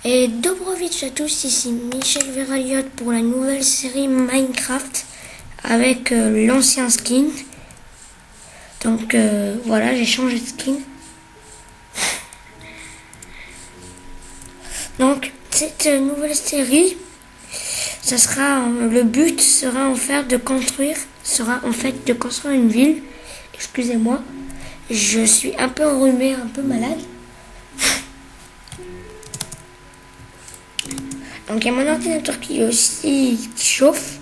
Et Dobrovitch à tous, ici Michel Veraliot pour la nouvelle série Minecraft avec l'ancien skin. Donc voilà, j'ai changé de skin. Donc cette nouvelle série, ça sera le but sera en fait de construire une ville. Excusez-moi, je suis un peu enrhumé, un peu malade. Donc il y a mon ordinateur qui chauffe,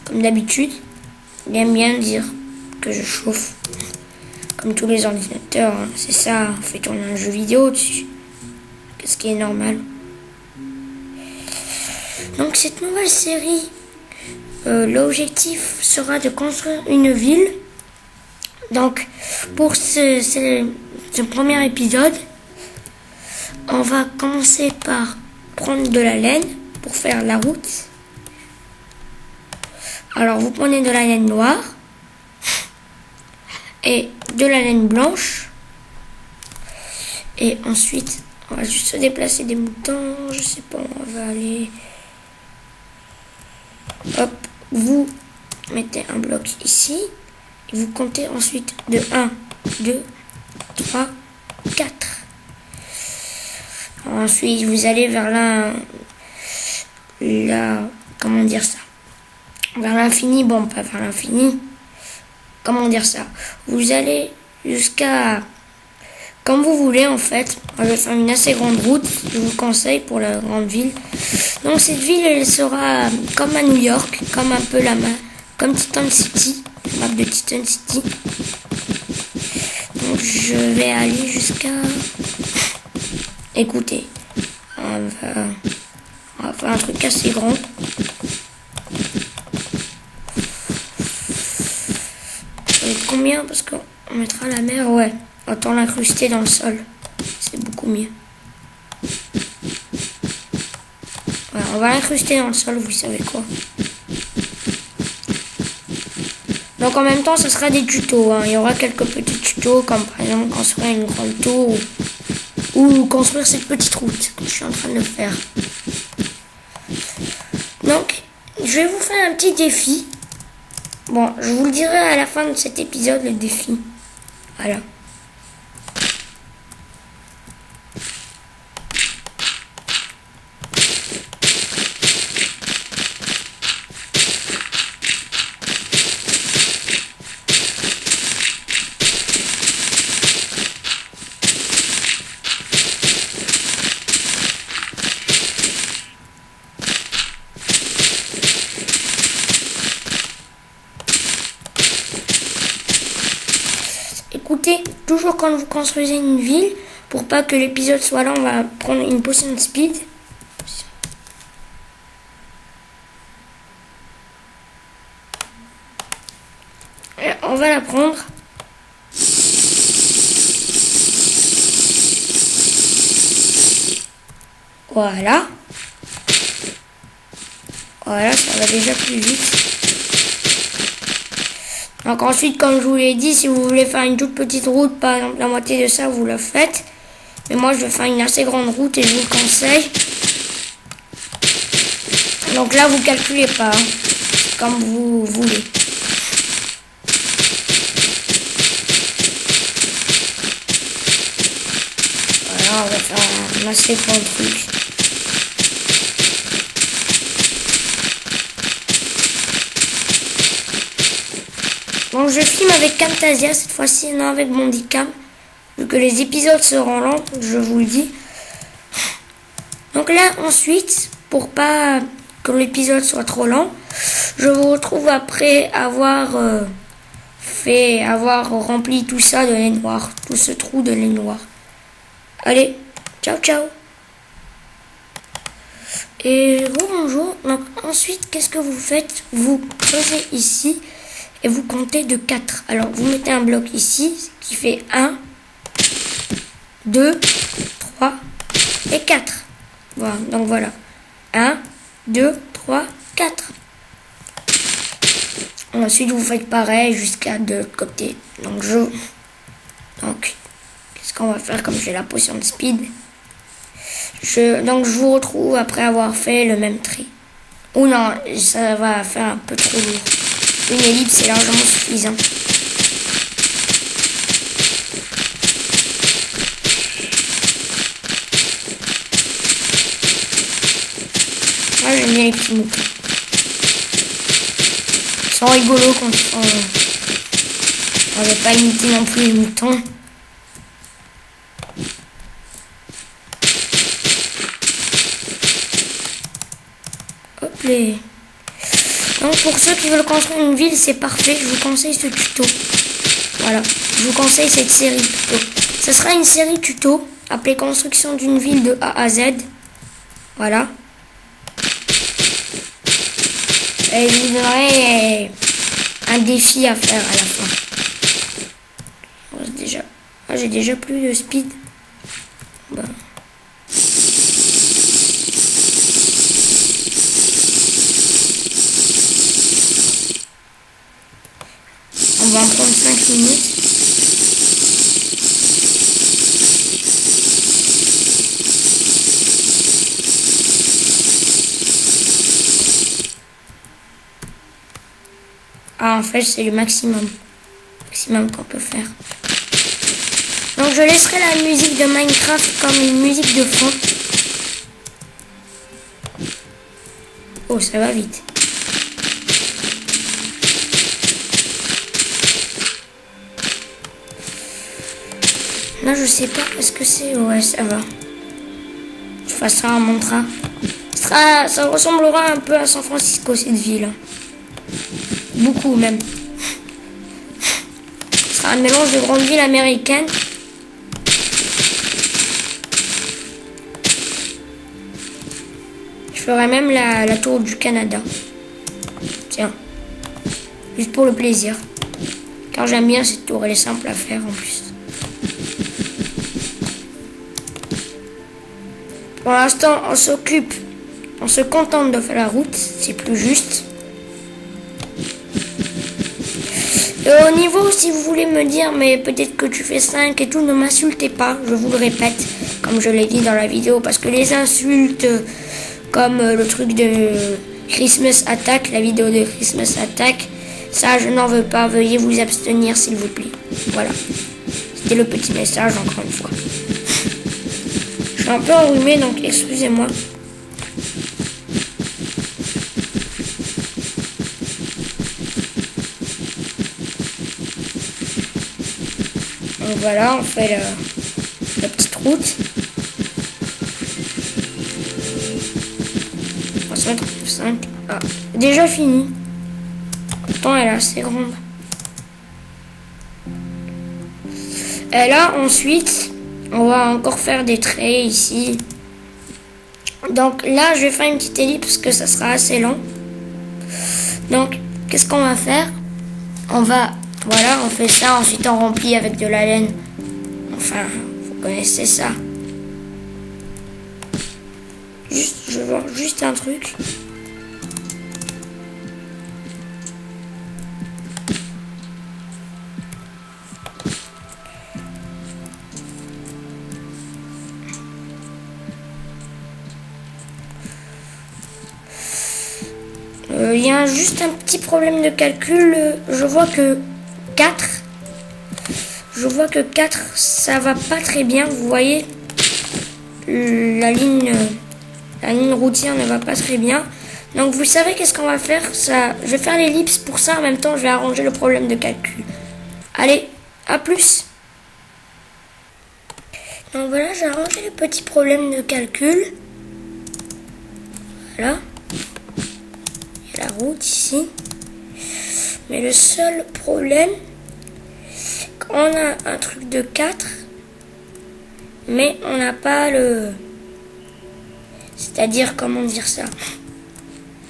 comme d'habitude. Il aime bien dire que je chauffe, comme tous les ordinateurs, hein. C'est ça, on fait tourner un jeu vidéo dessus, ce qui est normal. Donc cette nouvelle série, l'objectif sera de construire une ville. Donc pour ce premier épisode, on va commencer par prendre de la laine pour faire la route. Alors vous prenez de la laine noire et de la laine blanche, et ensuite on va juste se déplacer des moutons, je sais pas, on va aller, hop, vous mettez un bloc ici et vous comptez ensuite de 1, 2, 3, 4. Ensuite, vous allez vers comment dire ça? Vers l'infini, bon, pas vers l'infini. Comment dire ça? Vous allez jusqu'à, comme vous voulez en fait. On va faire une assez grande route, je vous conseille, pour la grande ville. Donc cette ville, elle sera comme à New York, comme un peu comme Titan City, la map de Titan City. Donc je vais aller jusqu'à... Écoutez, on va faire un truc assez grand. Et combien? Parce qu'on mettra la mer, ouais. Autant l'incruster dans le sol. C'est beaucoup mieux. Voilà, on va l'incruster dans le sol, vous savez quoi. Donc en même temps, ce sera des tutos, hein. Il y aura quelques petits tutos, comme par exemple construire une grande tour ou construire cette petite route que je suis en train de faire. Donc, je vais vous faire un petit défi. Bon, je vous le dirai à la fin de cet épisode, le défi. Voilà. Écoutez, toujours quand vous construisez une ville, pour pas que l'épisode soit là, on va prendre une potion de speed. Et on va la prendre. Voilà. Voilà, ça va déjà plus vite. Donc ensuite, comme je vous l'ai dit, si vous voulez faire une toute petite route, par exemple la moitié de ça, vous le faites. Mais moi, je vais faire une assez grande route et je vous le conseille. Donc là, vous calculez pas, hein, comme vous voulez. Voilà, on va faire un assez grand truc. Donc je filme avec Camtasia cette fois-ci, non avec Bandicam, vu que les épisodes seront lents, je vous le dis. Donc là ensuite, pour pas que l'épisode soit trop lent, je vous retrouve après avoir rempli tout ça de laine noire, tout ce trou de laine noire. Allez, ciao ciao. Et bonjour. Donc ensuite, qu'est-ce que vous faites? Vous creusez ici et vous comptez de 4. Alors, vous mettez un bloc ici, qui fait 1, 2, 3 et 4. Voilà, donc voilà. 1, 2, 3, 4. Ensuite, vous faites pareil jusqu'à de l'autre côté. Donc, qu'est-ce qu'on va faire comme j'ai la potion de speed? Donc je vous retrouve après avoir fait le même tri. Ou non, ça va faire un peu trop lourd. Une ellipse est largement suffisant. Moi j'aime bien les petits moutons. Ils sont rigolos quand on ne va pas imiter non plus les moutons. Hop les. Donc pour ceux qui veulent construire une ville, c'est parfait. Je vous conseille ce tuto. Voilà. Je vous conseille cette série tuto. Ce sera une série tuto appelée construction d'une ville de A à Z. Voilà. Et je vous donnerai un défi à faire à la fin. J'ai déjà plus de speed. Bon. On va en prendre 5 minutes. Ah, en fait, c'est le maximum qu'on peut faire. Donc, je laisserai la musique de Minecraft comme une musique de fond. Oh, ça va vite. Là, je sais pas ce que c'est. Ouais, ça va. Je ferai ça à mon train. Ça ressemblera un peu à San Francisco, cette ville. Beaucoup, même. Ce sera un mélange de grandes villes américaines. Je ferai même la tour du Canada. Tiens. Juste pour le plaisir. Car j'aime bien cette tour. Elle est simple à faire en plus. Pour l'instant, on se contente de faire la route, c'est plus juste. Et au niveau, si vous voulez me dire, mais peut-être que tu fais 5 et tout, ne m'insultez pas, je vous le répète, comme je l'ai dit dans la vidéo, parce que les insultes, comme le truc de Christmas Attack, la vidéo de Christmas Attack, ça je n'en veux pas, veuillez vous abstenir s'il vous plaît. Voilà, c'était le petit message encore une fois. Je suis un peu enrhumé, donc excusez-moi. Donc voilà, on fait la petite route. On va se mettre 5. Ah, déjà fini. Pourtant, elle est assez grande. Et là, ensuite, on va encore faire des traits ici. Donc là, je vais faire une petite ellipse parce que ça sera assez long. Donc, qu'est-ce qu'on va faire? Voilà, on fait ça. Ensuite, on remplit avec de la laine. Enfin, vous connaissez ça. Je veux voir juste un truc. Il y a juste un petit problème de calcul. Je vois que 4. Ça va pas très bien. Vous voyez, la ligne routière ne va pas très bien. Donc vous savez qu'est-ce qu'on va faire? Je vais faire l'ellipse pour ça. En même temps, je vais arranger le problème de calcul. Allez, à plus. Donc voilà, j'ai arrangé le petit problème de calcul. Voilà. Il y a la route ici. Mais le seul problème, on a un truc de 4, mais on n'a pas le... C'est-à-dire, comment dire ça?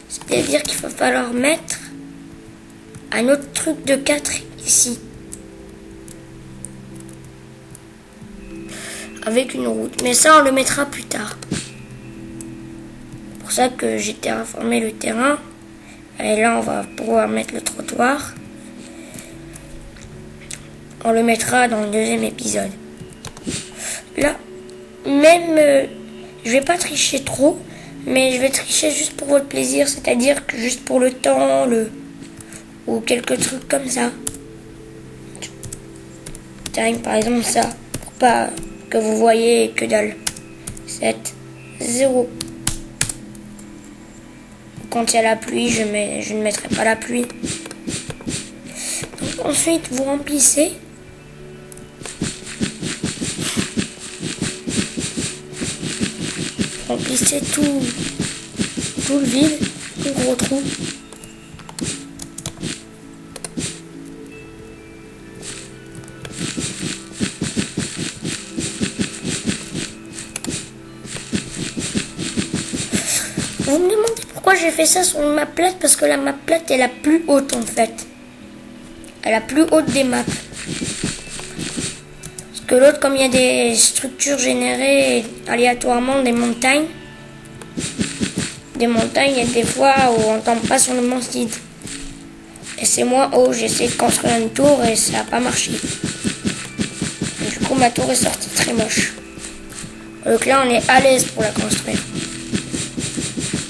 C'est-à-dire qu'il va falloir mettre un autre truc de 4 ici. Avec une route. Mais ça, on le mettra plus tard. C'est pour ça que j'ai terraformé le terrain. Et là, on va pouvoir mettre le trottoir. On le mettra dans le deuxième épisode. Là, même je vais pas tricher trop, mais je vais tricher juste pour votre plaisir, c'est-à-dire que juste pour le temps, ou quelques trucs comme ça. Tiens, par exemple ça, pour pas que vous voyez que dalle. 7, 0. Quand il y a la pluie, je ne mettrai pas la pluie. Donc, ensuite, vous remplissez. Remplissez tout le vide, tout le gros trou. Vous me demandez pourquoi j'ai fait ça sur une map plate, parce que la map plate est la plus haute en fait. Elle est la plus haute des maps. Parce que l'autre, comme il y a des structures générées aléatoirement, des montagnes, il y a des fois où on tombe pas sur le mont Cid. Et c'est moi, j'ai essayé de construire une tour et ça n'a pas marché. Et du coup, ma tour est sortie très moche. Donc là, on est à l'aise pour la construire.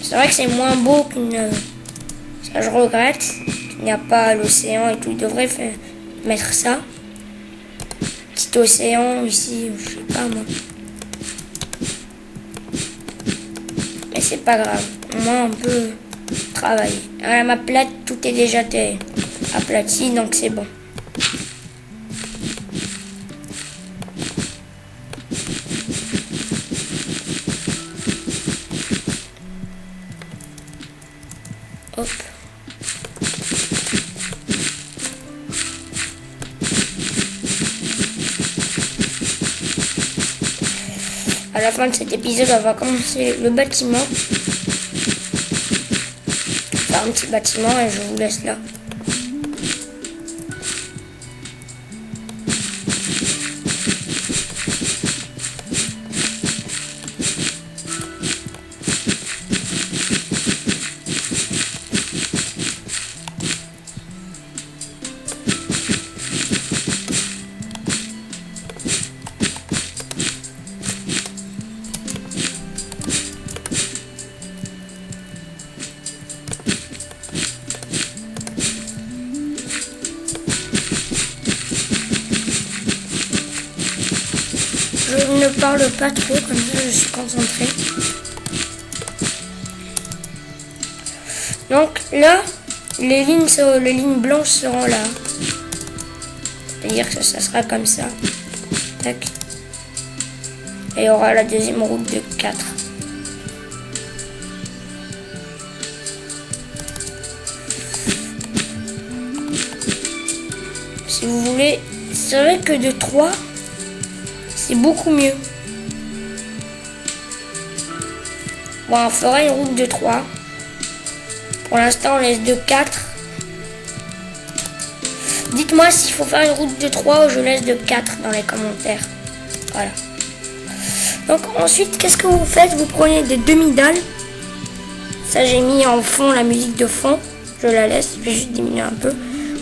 C'est vrai que c'est moins beau qu'une... Ça, je regrette. Il n'y a pas l'océan et tout. Il devrait mettre ça. Petit océan ici, je sais pas moi. Mais c'est pas grave. Au moins, on peut travailler. À la map plate, tout est déjà aplati, donc c'est bon. Hop. À la fin de cet épisode, on va commencer le bâtiment. Faire un petit bâtiment et je vous laisse là. Je ne parle pas trop, comme ça je suis concentrée. Donc là, les lignes blanches seront là. C'est-à-dire que ça sera comme ça. Tac. Et il y aura la deuxième route de 4. Si vous voulez, c'est vrai que de 3, c'est beaucoup mieux. Bon, on fera une route de 3. Pour l'instant, on laisse de 4. Dites-moi s'il faut faire une route de 3 ou je laisse de 4 dans les commentaires. Voilà. Donc ensuite, qu'est-ce que vous faites? Vous prenez des demi-dalles. Ça, j'ai mis en fond la musique de fond. Je la laisse, je vais juste diminuer un peu.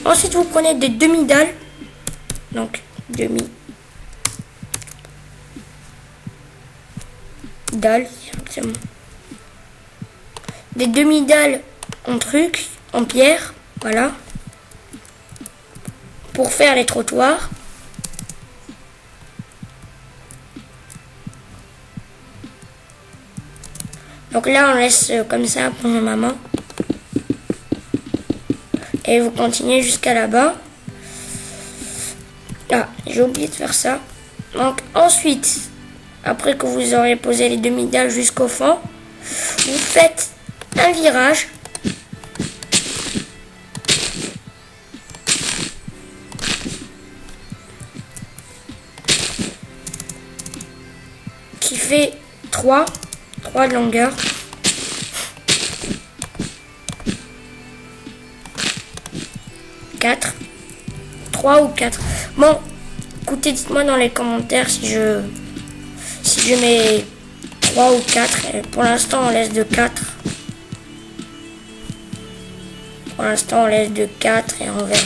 Ensuite, vous prenez des demi-dalles. Donc, demi-dalles, exactement. Des demi-dalles en pierre, voilà. Pour faire les trottoirs. Donc là, on laisse comme ça pour ma maman. Et vous continuez jusqu'à là-bas. Ah, j'ai oublié de faire ça. Donc ensuite, après que vous aurez posé les demi-dalles jusqu'au fond, vous faites un virage. Qui fait 3 de longueur. Quatre. 3 ou 4. Bon, écoutez, dites-moi dans les commentaires si je mets 3 ou 4. Et pour l'instant, on laisse de 4. Pour l'instant, on laisse de 4 et on verra.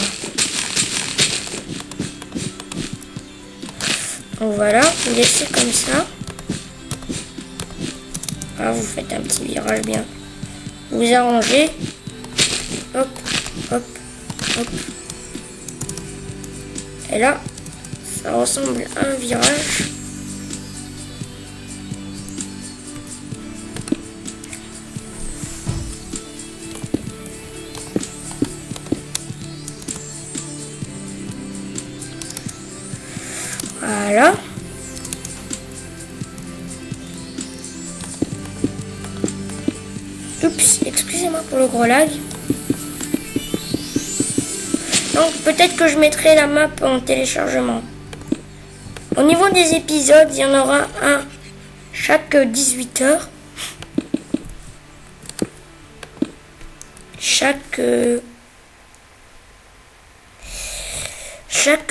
Donc voilà, vous laissez comme ça. Voilà, vous faites un petit virage bien. Vous arrangez. Hop, hop, hop. Et là, ça ressemble à un virage. Voilà. Oups, excusez-moi pour le gros lag. Donc peut-être que je mettrai la map en téléchargement. Au niveau des épisodes, il y en aura un chaque 18 heures. Chaque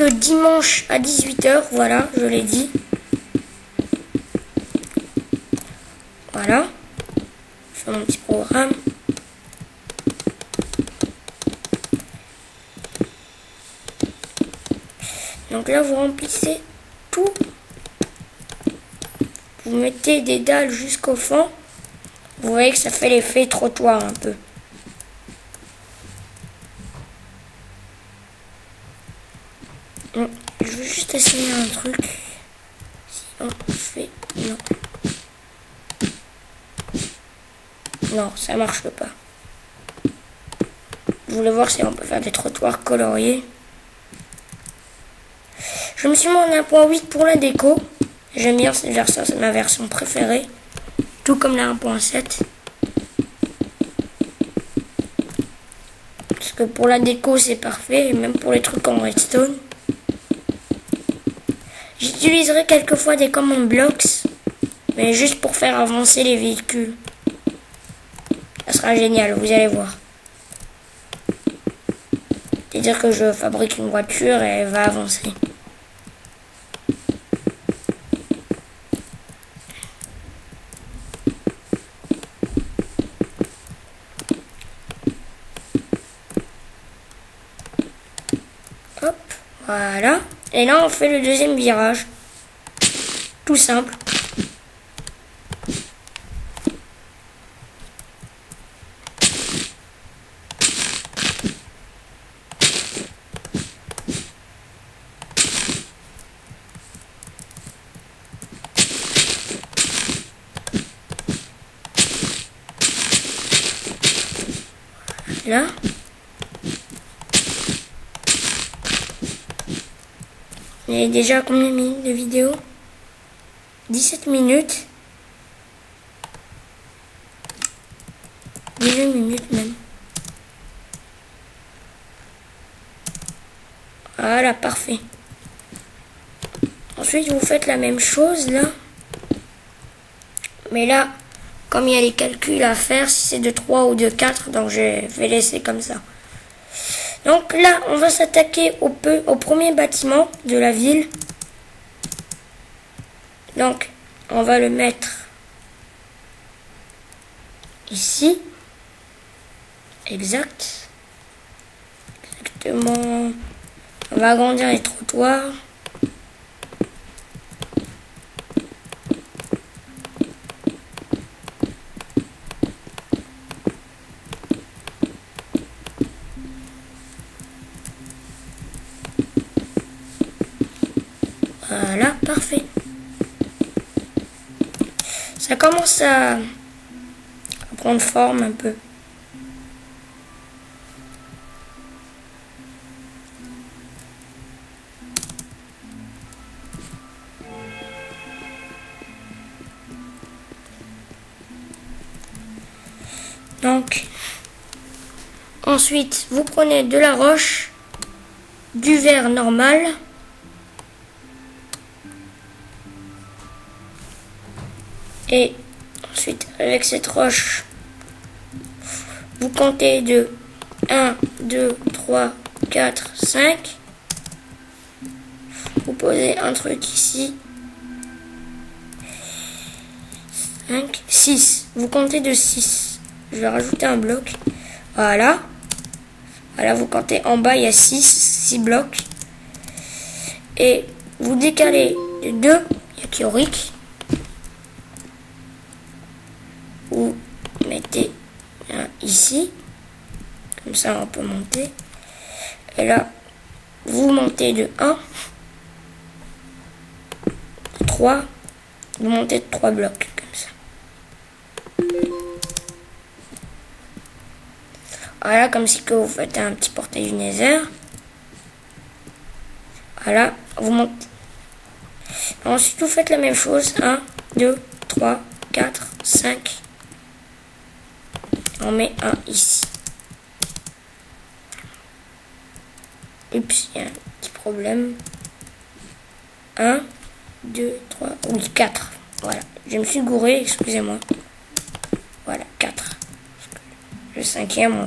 dimanche à 18 heures, voilà, je l'ai dit. Voilà. Je fais mon petit programme. Donc là, vous remplissez tout. Vous mettez des dalles jusqu'au fond. Vous voyez que ça fait l'effet trottoir un peu. Bon, je veux juste essayer un truc. Sinon, je fais... Non. Non, ça marche pas. Je voulais voir si on peut faire des trottoirs coloriés. Je me suis mis en 1.8 pour la déco. J'aime bien cette version, c'est ma version préférée. Tout comme la 1.7. Parce que pour la déco, c'est parfait. Et même pour les trucs en redstone. J'utiliserai quelquefois des command blocks. Mais juste pour faire avancer les véhicules. Ça sera génial, vous allez voir. C'est-à-dire que je fabrique une voiture et elle va avancer. Hop, voilà. Et là, on fait le deuxième virage. Tout simple. Là. Il y a déjà combien de minutes de vidéo? 17 minutes. 18 minutes même. Voilà, parfait. Ensuite, vous faites la même chose là. Mais là, comme il y a les calculs à faire, si c'est de 3 ou de 4, donc je vais laisser comme ça. Donc là, on va s'attaquer au premier bâtiment de la ville. Donc, on va le mettre ici. Exactement. On va agrandir les trottoirs. Voilà, parfait. Ça commence à prendre forme un peu. Donc, ensuite, vous prenez de la roche, du verre normal, et ensuite, avec cette roche, vous comptez de 1, 2, 3, 4, 5. Vous posez un truc ici. 5, 6. Vous comptez de 6. Je vais rajouter un bloc. Voilà. Voilà, vous comptez en bas, il y a 6 blocs. Et vous décalez de 2. Il y a Kiorik. Comme ça, on peut monter. Et là, vous montez de 1, 3, vous montez de 3 blocs, comme ça. Voilà, comme si que vous faites un petit portail du Nether. Voilà, vous montez. Ensuite, vous faites la même chose. 1, 2, 3, 4, 5. On met un ici. Oups, il y a un petit problème. 1, 2, 3, oui, 4. Voilà, je me suis gouré, excusez-moi. Voilà, 4. Le 5e,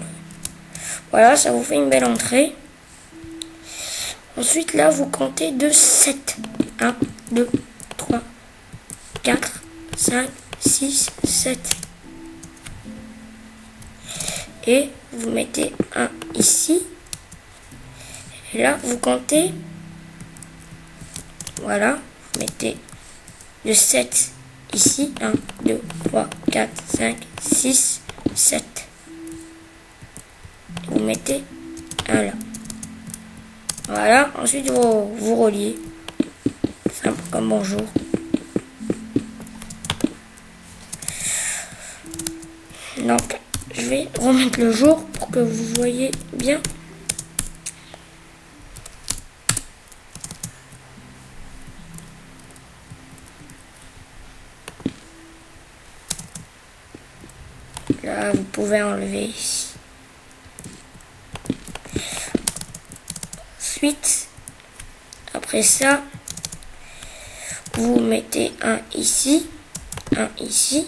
voilà, ça vous fait une belle entrée. Ensuite, là, vous comptez de 7. 1, 2, 3, 4, 5, 6, 7. Et vous mettez un ici. Et là, vous comptez. Voilà, vous mettez de 7 ici. 1, 2, 3, 4, 5, 6, 7. Vous mettez un là. Voilà, ensuite vous reliez. Simple comme bonjour. Donc, je vais remettre le jour pour que vous voyez bien. Là, vous pouvez enlever ici. Ensuite, après ça, vous mettez un ici, un ici.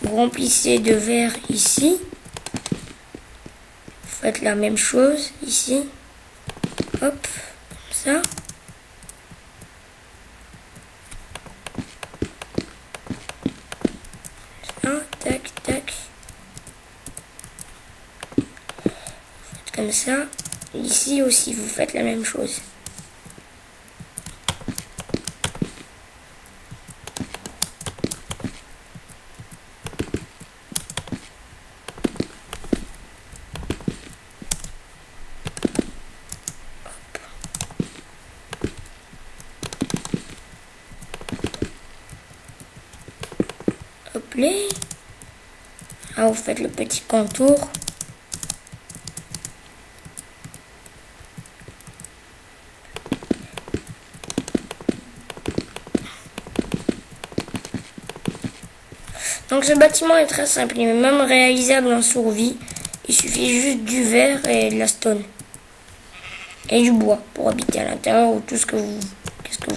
Vous remplissez de verre ici. Vous faites la même chose ici. Hop, comme ça. Tac, tac. Vous faites comme ça. Ici aussi, vous faites la même chose. Hop là. Là, vous faites le petit contour. Donc ce bâtiment est très simple, il est même réalisable en survie. Il suffit juste du verre et de la stone. Et du bois pour habiter à l'intérieur ou tout ce que vous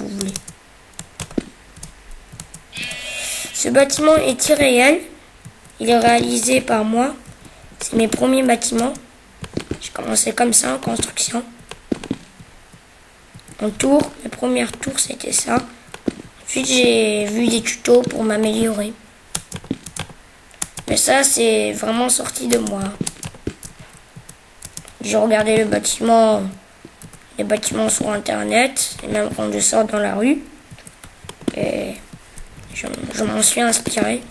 voulez. Ce bâtiment est irréel. Il est réalisé par moi. C'est mes premiers bâtiments. J'ai commencé comme ça en construction. En tour, mes premières tours c'était ça. Ensuite j'ai vu des tutos pour m'améliorer. Mais ça c'est vraiment sorti de moi. J'ai regardé les bâtiments sur internet, et même quand je sors dans la rue. Et je m'en suis inspiré.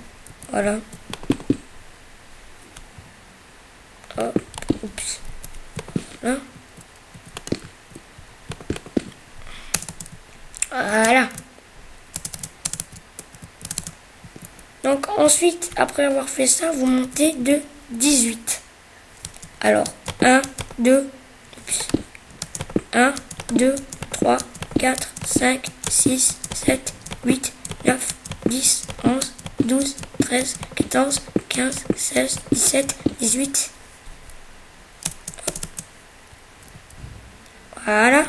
Voilà. Oh, oups. Là. Voilà. Donc ensuite, après avoir fait ça, vous montez de 18. Alors, 1, 2, 1, 2, 3, 4, 5, 6, 7, 8, 9, 10, 11, 12, 13, 14, 15, 16, 17, 18. Voilà.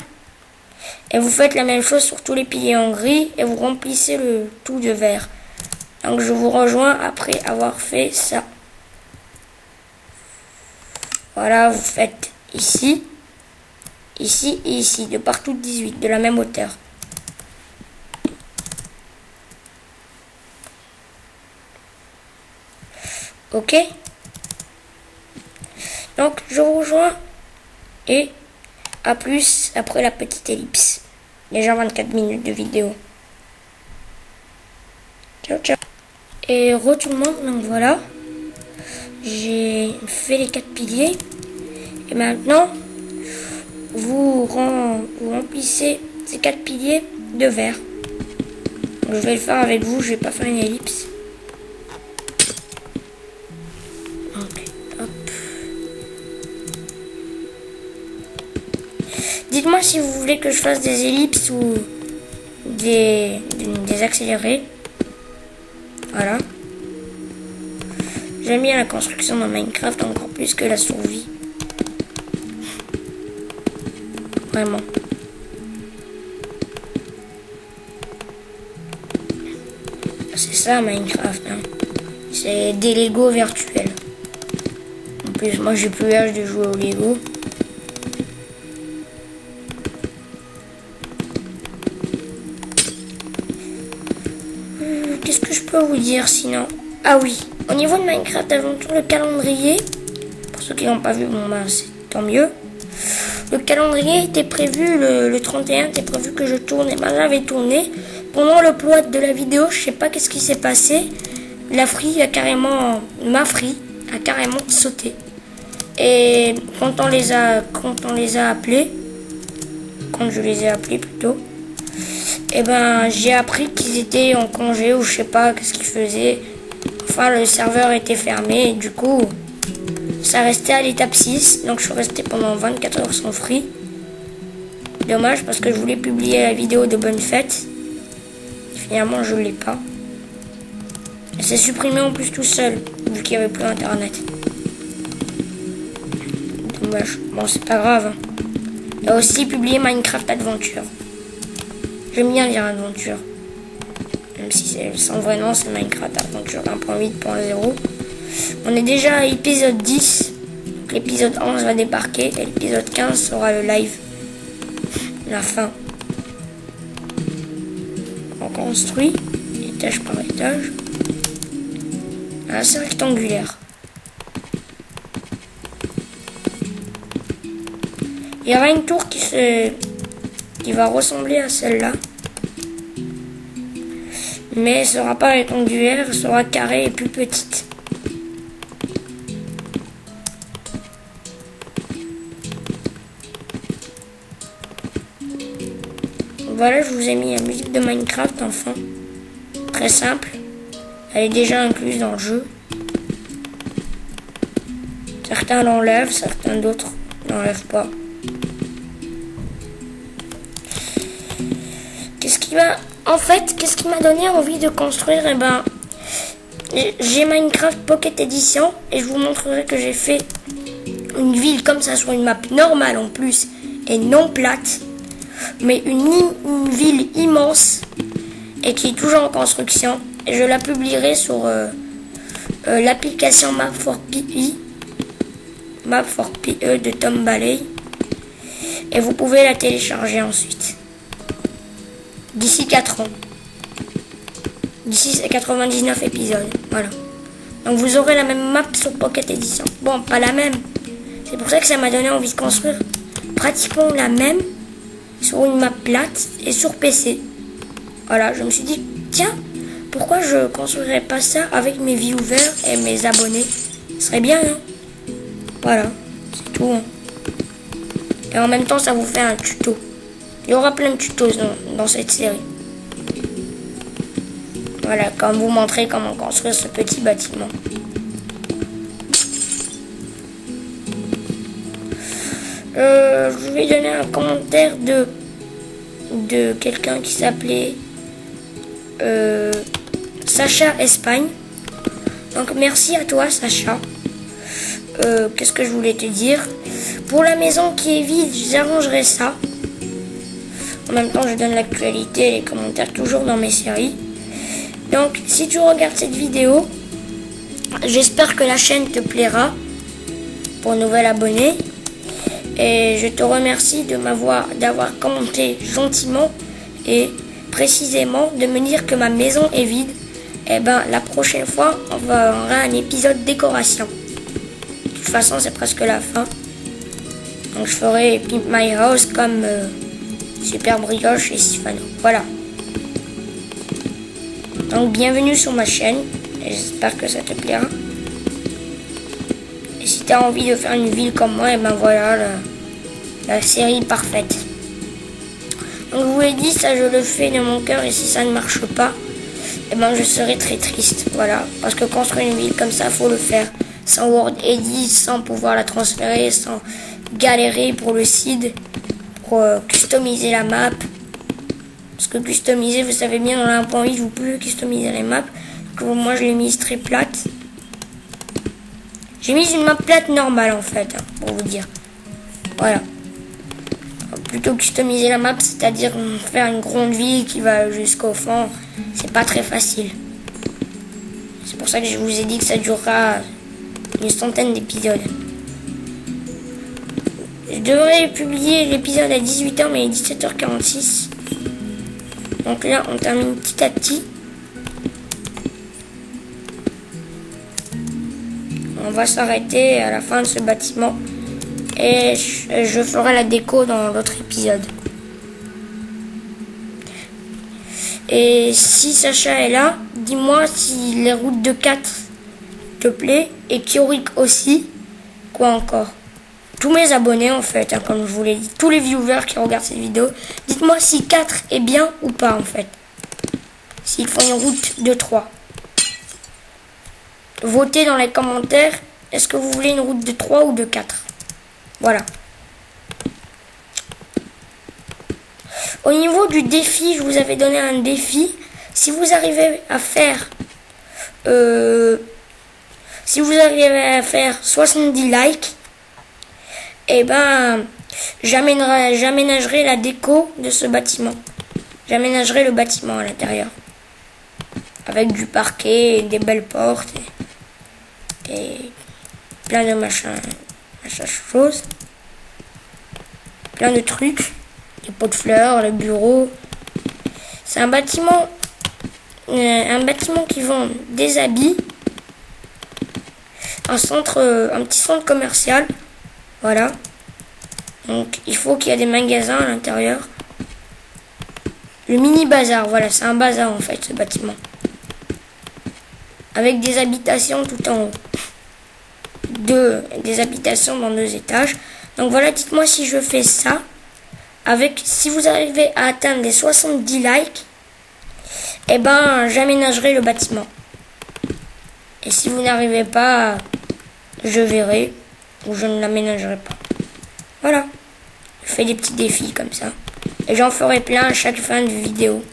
Et vous faites la même chose sur tous les piliers en gris et vous remplissez le tout de vert. Donc je vous rejoins après avoir fait ça. Voilà, vous faites ici, ici et ici, de partout 18, de la même hauteur. Ok? Donc je vous rejoins et à plus après la petite ellipse. Déjà 24 minutes de vidéo. Ciao, ciao. Et re tout le monde, donc voilà. j'ai fait les 4 piliers. Et maintenant, vous remplissez ces 4 piliers de verre. Donc, je vais le faire avec vous, je vais pas faire une ellipse. Ok, hop. Dites-moi si vous voulez que je fasse des ellipses ou des accélérés. Voilà. J'aime bien la construction dans Minecraft encore plus que la survie. Vraiment. C'est ça Minecraft. Hein. C'est des Lego virtuels. En plus, moi j'ai plus l'âge de jouer au Lego. Qu'est-ce que je peux vous dire sinon? Ah oui, au niveau de Minecraft Aventure, le calendrier, pour ceux qui n'ont pas vu, bon bah c'est tant mieux. Le calendrier était prévu, le 31 était prévu que je tourne, et ben j'avais tourné. Pendant le plot de la vidéo, je sais pas qu'est-ce qui s'est passé. Ma free a carrément sauté. Et quand je les ai appelés plutôt, et ben j'ai appris qu'ils étaient en congé ou je sais pas qu'est-ce qu'ils faisaient. Enfin, le serveur était fermé et du coup, ça restait à l'étape 6. Donc, je suis resté pendant 24 heures sans free. Dommage parce que je voulais publier la vidéo de bonne fête. Finalement, je ne l'ai pas. Et c'est supprimé en plus tout seul, vu qu'il n'y avait plus internet. Dommage. Bon, c'est pas grave. Il a aussi publié Minecraft Adventure. J'aime bien dire Adventure. Même si son vrai nom, c'est Minecraft Adventure 1.8.0. On est déjà à l'épisode 10. L'épisode 11 va débarquer. Et l'épisode 15 sera le live. La fin. On construit étage par étage. Ah, c'est rectangulaire. Il y aura une tour qui va ressembler à celle-là. Mais elle sera pas rectangulaire, elle sera carrée et plus petite. Voilà, je vous ai mis la musique de Minecraft en fond. Très simple. Elle est déjà incluse dans le jeu. Certains l'enlèvent, certains d'autres n'enlèvent pas. Qu'est-ce qui m'a donné envie de construire? Eh ben, j'ai Minecraft Pocket Edition et je vous montrerai que j'ai fait une ville comme ça sur une map normale en plus et non plate, mais une ville immense et qui est toujours en construction. Et je la publierai sur l'application Map4PE de Tom Ballet et vous pouvez la télécharger ensuite. D'ici 4 ans. D'ici 99 épisodes. Voilà. Donc vous aurez la même map sur Pocket Edition. Bon, pas la même. C'est pour ça que ça m'a donné envie de construire pratiquement la même sur une map plate et sur PC. Voilà, je me suis dit, tiens, pourquoi je construirais pas ça avec mes viewers et mes abonnés? Ce serait bien, hein? Voilà, c'est tout. Hein. Et en même temps, ça vous fait un tuto. Il y aura plein de tutos dans cette série. Voilà, comme vous montrer comment construire ce petit bâtiment. Je vais donner un commentaire de quelqu'un qui s'appelait Sacha Espagne. Donc merci à toi Sacha. Qu'est-ce que je voulais te dire? Pour la maison qui est vide, j'arrangerai ça. En même temps, je donne l'actualité et les commentaires toujours dans mes séries. Donc, si tu regardes cette vidéo, j'espère que la chaîne te plaira pour un nouvel abonné. Et je te remercie d'avoir commenté gentiment et précisément de me dire que ma maison est vide. Et ben, la prochaine fois, on aura un épisode décoration. De toute façon, c'est presque la fin. Donc, je ferai Pimp My House comme Super Brioche et Sifano. Voilà. Donc bienvenue sur ma chaîne et j'espère que ça te plaira. Et si tu as envie de faire une ville comme moi, et ben voilà la série parfaite. Donc je vous l'ai dit, ça je le fais de mon cœur, et si ça ne marche pas, et ben je serai très triste. Voilà, parce que construire une ville comme ça, faut le faire sans Word Edit, sans pouvoir la transférer, sans galérer pour le seed, pour customiser la map. Parce que customiser, vous savez bien, dans la 1.8, vous pouvez customiser les maps. Que moi, je l'ai mise très plate. J'ai mis une map plate normale, en fait, hein, pour vous dire. Voilà. Plutôt customiser la map, c'est-à-dire faire une grande ville qui va jusqu'au fond, c'est pas très facile. C'est pour ça que je vous ai dit que ça durera une centaine d'épisodes. Je devrais publier l'épisode à 18h, mais il est 17h46. Donc là, on termine petit à petit. On va s'arrêter à la fin de ce bâtiment. Et je ferai la déco dans l'autre épisode. Et si Sacha est là, dis-moi si les routes de 4 te plaît. Et Kiorik aussi. Quoi encore? Tous mes abonnés en fait, hein, comme je vous l'ai dit, tous les viewers qui regardent cette vidéo, dites-moi si 4 est bien ou pas en fait. S'il faut une route de 3. Votez dans les commentaires, est-ce que vous voulez une route de 3 ou de 4? Voilà. Au niveau du défi, je vous avais donné un défi. Si vous arrivez à faire... si vous arrivez à faire 70 likes, et ben, j'aménagerai la déco de ce bâtiment. J'aménagerai le bâtiment à l'intérieur. Avec du parquet, et des belles portes, et plein de machins choses. Plein de trucs. Les pots de fleurs, le bureau. C'est un bâtiment qui vend des habits. Un petit centre commercial. Voilà. Donc il faut qu'il y ait des magasins à l'intérieur. Le mini bazar, voilà, c'est un bazar en fait ce bâtiment. Avec des habitations tout en haut. Des habitations dans 2 étages. Donc voilà, dites-moi si je fais ça. Si vous arrivez à atteindre les 70 likes, eh ben j'aménagerai le bâtiment. Et si vous n'arrivez pas, je verrai. Ou je ne l'aménagerai pas. Voilà. Je fais des petits défis comme ça. Et j'en ferai plein à chaque fin de vidéo.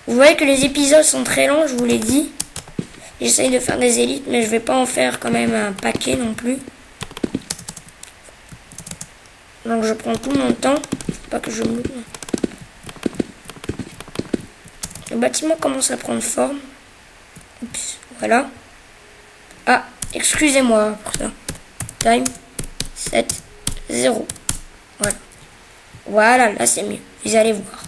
Vous voyez que les épisodes sont très longs, je vous l'ai dit. J'essaye de faire des élites, mais je vais pas en faire quand même un paquet non plus. Donc je prends tout mon temps. Faut pas que je me... Le bâtiment commence à prendre forme. Oups, voilà. Ah, excusez-moi pour ça. Time 7 0. Voilà. Voilà, là c'est mieux. Vous allez voir.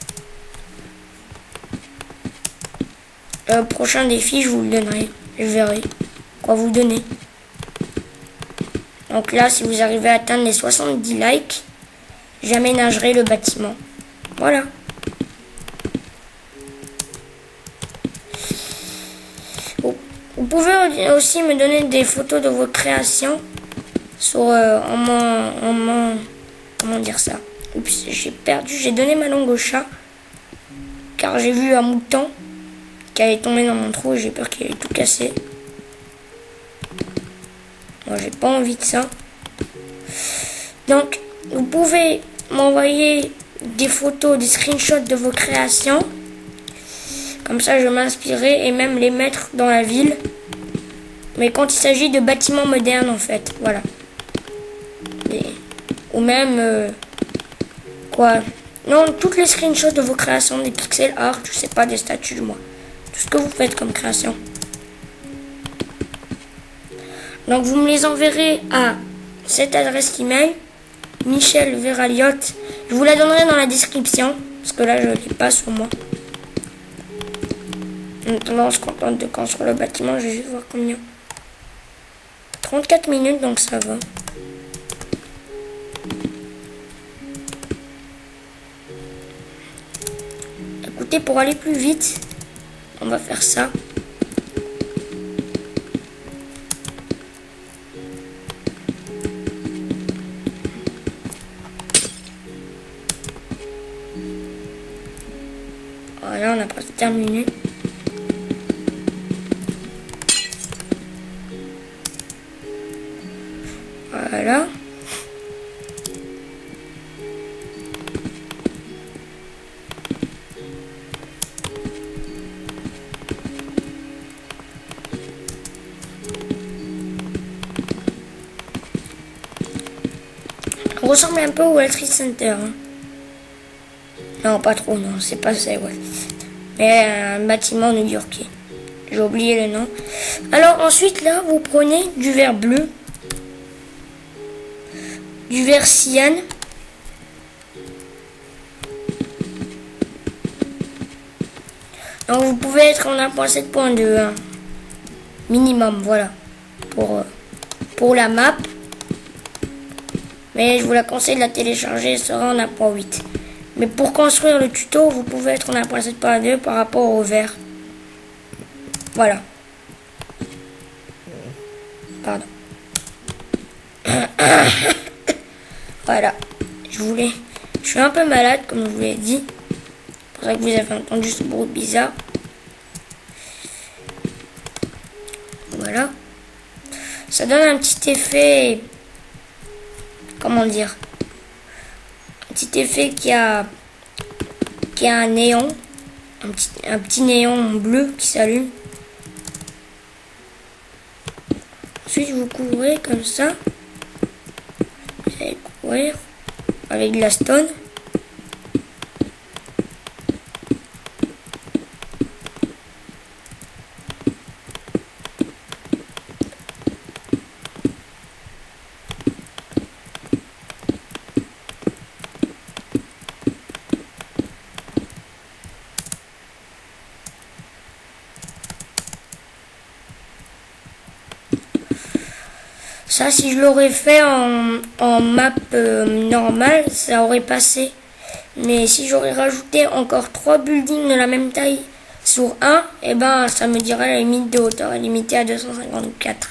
Le prochain défi, je vous le donnerai. Je verrai quoi vous donner. Donc là, si vous arrivez à atteindre les 70 likes, j'aménagerai le bâtiment. Voilà. Vous pouvez aussi me donner des photos de vos créations sur comment dire ça. Oups, j'ai donné ma langue au chat car j'ai vu un mouton qui allait tomber dans mon trou et j'ai peur qu'il allait tout casser. Moi, j'ai pas envie de ça. Donc, vous pouvez m'envoyer des photos, des screenshots de vos créations. Comme ça, je m'inspirerai et même les mettre dans la ville. Mais quand il s'agit de bâtiments modernes, en fait. Voilà. Ou même... quoi? Non, toutes les screenshots de vos créations, des pixel art, je sais pas, des statues de moi. Tout ce que vous faites comme création. Donc, vous me les enverrez à cette adresse email. Michel Veraliotte. Je vous la donnerai dans la description. Parce que là, je ne l'ai pas sur moi. Maintenant, on se contente de construire le bâtiment. Je vais juste voir combien. 34 minutes, donc ça va. Écoutez, pour aller plus vite, on va faire ça. n'a pas terminé. Voilà. On ressemble un peu au World Trade Center. Hein. Non, pas trop, non, c'est pas ça, ouais. Mais un bâtiment new-yorkais. J'ai oublié le nom. Alors ensuite, là, vous prenez du verre bleu, du verre cyan, donc vous pouvez être en 1.7.2 hein. Minimum, voilà, pour la map. Mais je vous la conseille de la télécharger, elle sera en 1.8. Mais pour construire le tuto, vous pouvez être en 1.7.2 par rapport au verre. Voilà. Pardon. Voilà. Je suis un peu malade, comme je vous l'ai dit. C'est pour ça que vous avez entendu ce bruit bizarre. Voilà. Ça donne un petit effet... Comment dire? Un petit effet qui a un néon. Un petit néon bleu qui s'allume. Ensuite, vous couvrez comme ça. Vous allez couvrir avec de la stone. Ça, si je l'aurais fait en map normale, ça aurait passé. Mais si j'aurais rajouté encore 3 buildings de la même taille sur un, et ben ça me dirait la limite de hauteur, limitée à 254.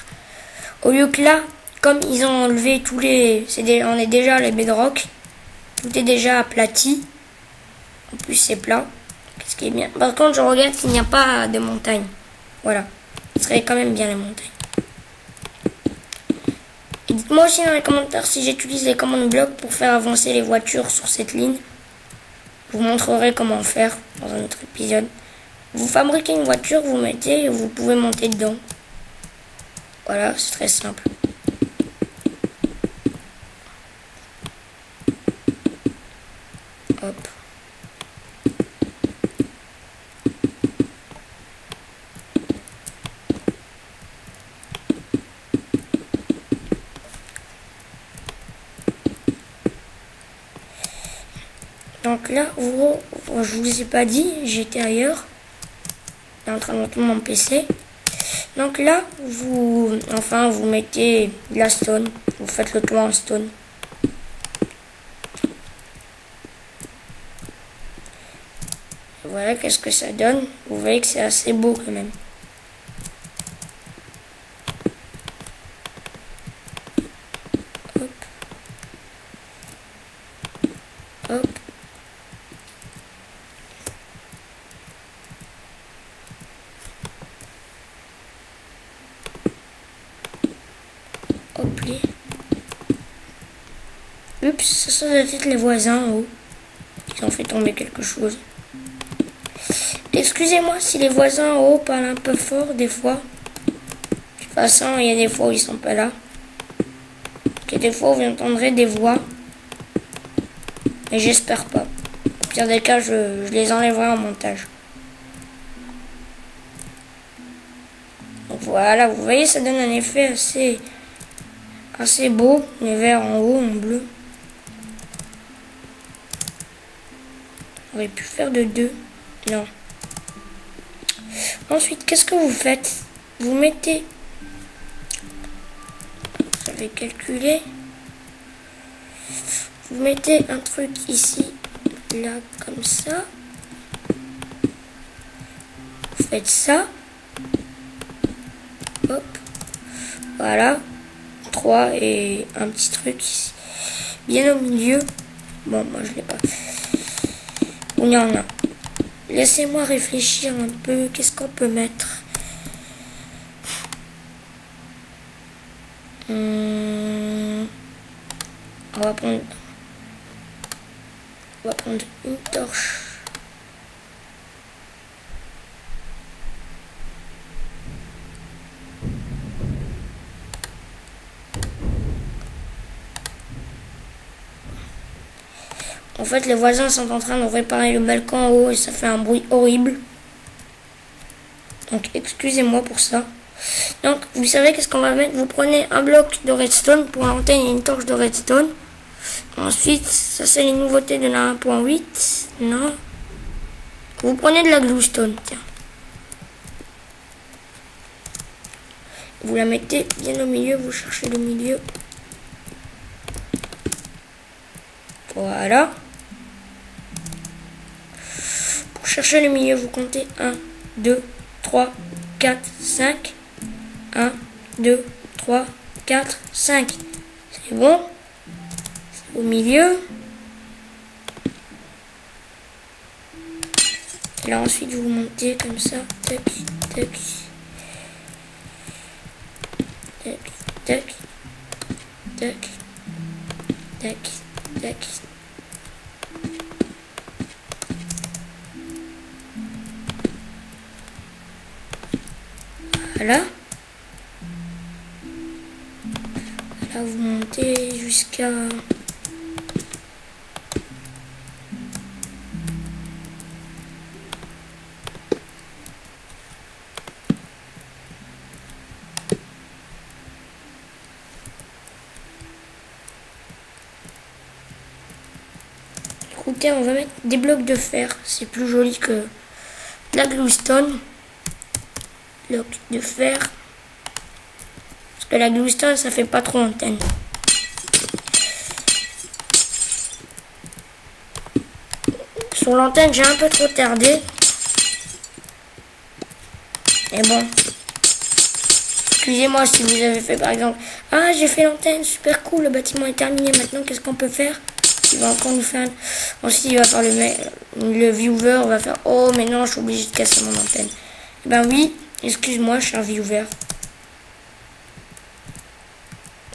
Au lieu que là, comme ils ont enlevé tous les... on est déjà les bedrock, tout est déjà aplati. En plus c'est plat, ce qui est bien. Par contre, je regarde qu'il n'y a pas de montagne. Voilà, ce serait quand même bien les montagnes. Et dites-moi aussi dans les commentaires si j'utilise les commandes blocs pour faire avancer les voitures sur cette ligne. Je vous montrerai comment faire dans un autre épisode. Vous fabriquez une voiture, vous mettez et vous pouvez monter dedans. Voilà, c'est très simple. Hop. Donc là, je vous ai pas dit, j'étais ailleurs. En train de monter mon PC. Donc là, vous mettez de la stone. Vous faites le toit en stone. Voilà, qu'est-ce que ça donne. Vous voyez que c'est assez beau quand même. Hop. Hop. Hop. Oups, ça doit être les voisins en haut. Ils ont fait tomber quelque chose. Excusez-moi si les voisins en haut parlent un peu fort des fois. De toute façon, il y a des fois où ils sont pas là. Et des fois, vous entendrez des voix. Mais j'espère pas. Au pire des cas, je les enlèverai en montage. Donc voilà, vous voyez, ça donne un effet assez beau. Les verts en haut, en bleu. On aurait pu faire de 2. Non. Ensuite, qu'est-ce que vous faites? Vous mettez... Vous avez calculé. Vous mettez un truc ici, là, comme ça. Vous faites ça. Hop. Voilà. 3 et un petit truc ici. Bien au milieu. Bon, moi je l'ai pas. Il y en a. laissez-moi réfléchir un peu. Qu'est-ce qu'on peut mettre? On va prendre une torche. En fait, les voisins sont en train de réparer le balcon en haut et ça fait un bruit horrible. Donc, excusez-moi pour ça. Donc, vous savez qu'est-ce qu'on va mettre? Vous prenez un bloc de redstone pour l'antenne et une torche de redstone. Ensuite, ça c'est les nouveautés de la 1.8. Non. Vous prenez de la glowstone, tiens. Vous la mettez bien au milieu, vous cherchez le milieu. Voilà. Pour chercher le milieu, vous comptez 1, 2, 3, 4, 5. 1, 2, 3, 4, 5. C'est bon. C'est au milieu. Et là ensuite vous montez comme ça. Tac, tac. Tac, tac. Tac. Tac, tac. Voilà. Là vous montez jusqu'à... Écoutez, on va mettre des blocs de fer. C'est plus joli que la glowstone. Bloc de fer. Parce que la glowstone, ça fait pas trop antenne. Sur l'antenne, j'ai un peu trop tardé. Et bon. Excusez-moi si vous avez fait par exemple... Ah, j'ai fait l'antenne, super cool, le bâtiment est terminé. Maintenant, qu'est-ce qu'on peut faire? Il va encore nous faire... Ensuite, il va faire le viewer va faire... Oh, mais non, je suis obligé de casser mon antenne. Eh ben oui, excuse-moi, cher viewer.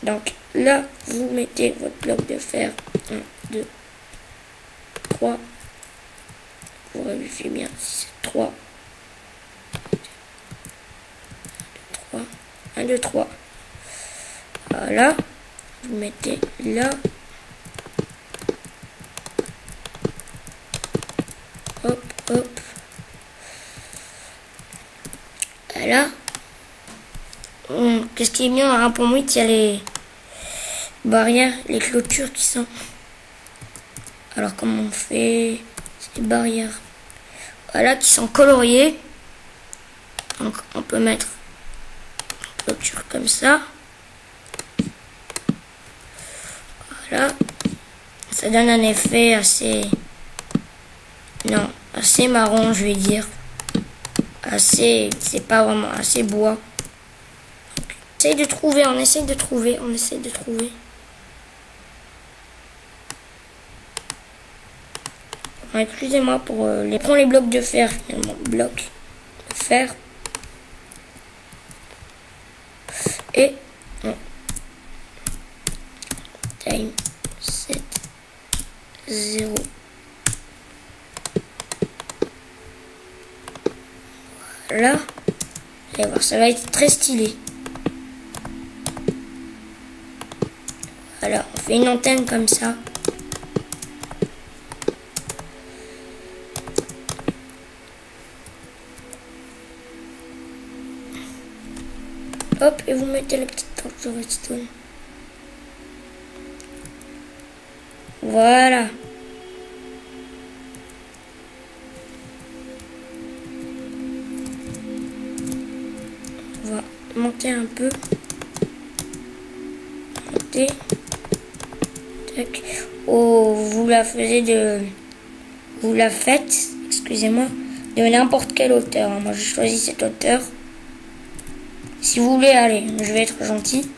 Donc, là, vous mettez votre bloc de fer. 1, 2, 3. Vous vérifiez bien si c'est 3. 1, 2, 3. Voilà. Vous mettez là. Hop, hop. Voilà. Qu'est-ce qui est bien à 1.8, il y a les barrières, les clôtures qui sont... Alors, comment on fait ces barrières? Voilà, qui sont coloriées. Donc, on peut mettre une clôture comme ça. Voilà. Ça donne un effet assez... Non, assez marron, je vais dire. Assez... C'est pas vraiment assez bois. Donc, on essaye de trouver, on essaye de trouver. Excusez-moi pour les... Prends les blocs de fer finalement. Blocs de fer. Et... Non. Time 7 0. Voilà. Vous allez voir, ça va être très stylé. Voilà, on fait une antenne comme ça. Hop, et vous mettez la petite torche de redstone. Voilà. On va monter un peu. Monter. Tac. Oh, vous la faites, excusez-moi, de n'importe quelle hauteur. Moi, j'ai choisi cette hauteur. Si vous voulez, allez, je vais être gentil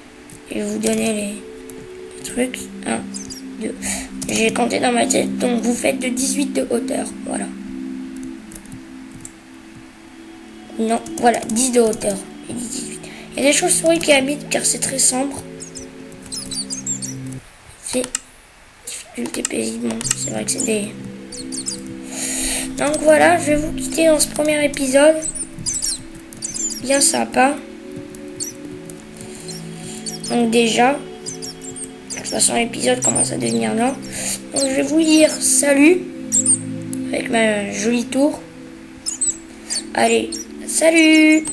et vous donner les trucs. 1, 2. J'ai compté dans ma tête, donc vous faites de 18 de hauteur. Voilà. Non, voilà, 10 de hauteur. Il dit 18. Il y a des chauves-souris qui habitent car c'est très sombre. C'est difficulté paisible. C'est vrai que c'est des... Donc voilà, je vais vous quitter dans ce premier épisode. Bien sympa. Donc déjà, de toute façon l'épisode commence à devenir long. Donc je vais vous dire salut. Avec ma jolie tour. Allez, salut!